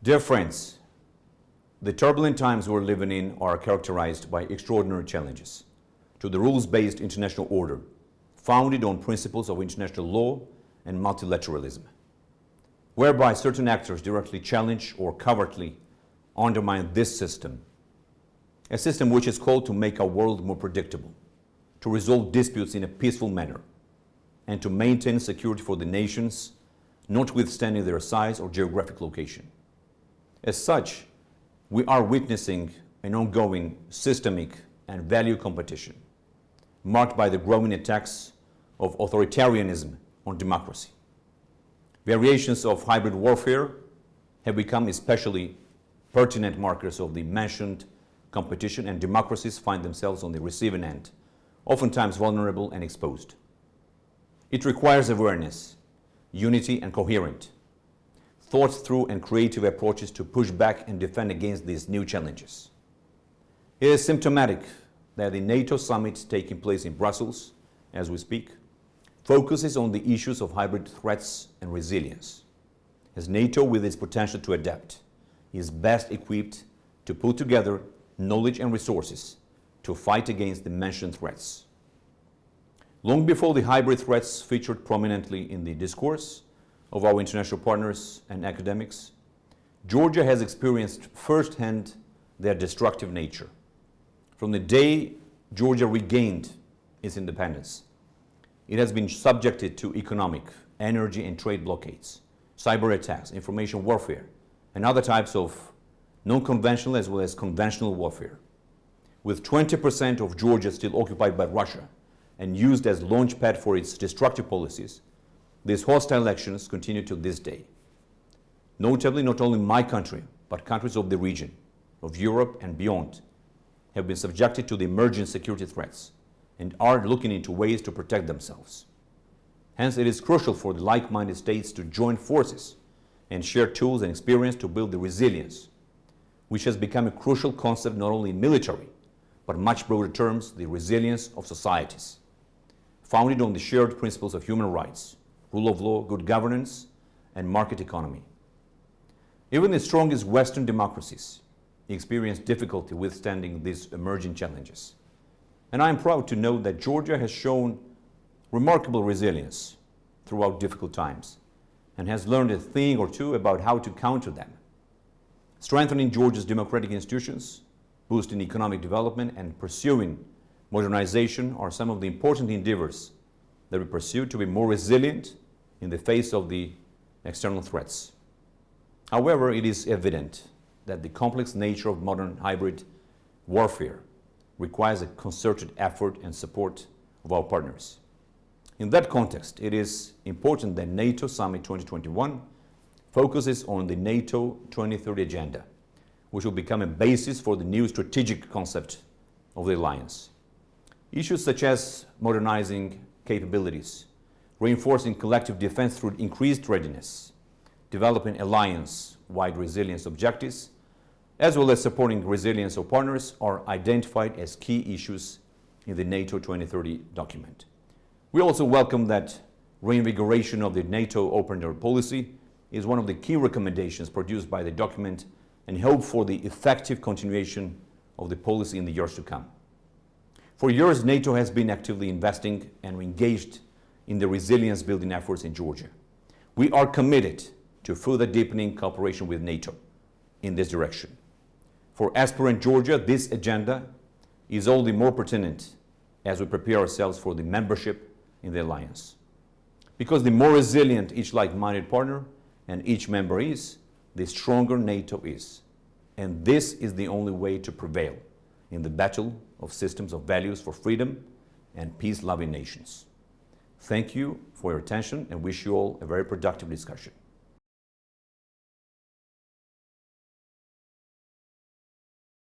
Dear friends, the turbulent times we're living in are characterized by extraordinary challenges to the rules-based international order, founded on principles of international law and multilateralism, whereby certain actors directly challenge or covertly undermine this system, a system which is called to make our world more predictable, to resolve disputes in a peaceful manner, and to maintain security for the nations, notwithstanding their size or geographic location. As such, we are witnessing an ongoing systemic and value competition, marked by the growing attacks of authoritarianism on democracy. Variations of hybrid warfare have become especially pertinent markers of the mentioned competition, and democracies find themselves on the receiving end, oftentimes vulnerable and exposed. It requires awareness, unity, and coherent, thought-through and creative approaches to push back and defend against these new challenges. It is symptomatic that the NATO summit taking place in Brussels, as we speak, focuses on the issues of hybrid threats and resilience, as NATO, with its potential to adapt, is best equipped to put together knowledge and resources to fight against the mentioned threats. Long before the hybrid threats featured prominently in the discourse of our international partners and academics, Georgia has experienced firsthand their destructive nature. From the day Georgia regained its independence, it has been subjected to economic, energy, and trade blockades, cyber attacks, information warfare, and other types of non-conventional as well as conventional warfare. With 20% of Georgia still occupied by Russia and used as launchpad for its destructive policies, these hostile actions continue to this day. Notably, not only my country, but countries of the region, of Europe and beyond, have been subjected to the emerging security threats and are looking into ways to protect themselves. Hence, it is crucial for the like-minded states to join forces and share tools and experience to build the resilience, which has become a crucial concept not only in military, but in much broader terms, the resilience of societies, founded on the shared principles of human rights, rule of law, good governance, and market economy. Even the strongest Western democracies experience difficulty withstanding these emerging challenges. And I am proud to note that Georgia has shown remarkable resilience throughout difficult times and has learned a thing or two about how to counter them. Strengthening Georgia's democratic institutions, boosting economic development, and pursuing modernization are some of the important endeavors that we pursue to be more resilient in the face of the external threats. However, it is evident that the complex nature of modern hybrid warfare requires a concerted effort and support of our partners. In that context, it is important that NATO Summit 2021 focuses on the NATO 2030 agenda, which will become a basis for the new strategic concept of the alliance. Issues such as modernizing capabilities, reinforcing collective defense through increased readiness, developing alliance-wide resilience objectives, as well as supporting resilience of partners are identified as key issues in the NATO 2030 document. We also welcome that reinvigoration of the NATO open-door policy is one of the key recommendations produced by the document and hope for the effective continuation of the policy in the years to come. For years, NATO has been actively investing and engaged in the resilience-building efforts in Georgia. We are committed to further deepening cooperation with NATO in this direction. For aspirant Georgia, this agenda is all the more pertinent as we prepare ourselves for the membership in the alliance. Because the more resilient each like-minded partner and each member is, the stronger NATO is. And this is the only way to prevail in the battle of systems of values for freedom and peace-loving nations. Thank you for your attention and wish you all a very productive discussion.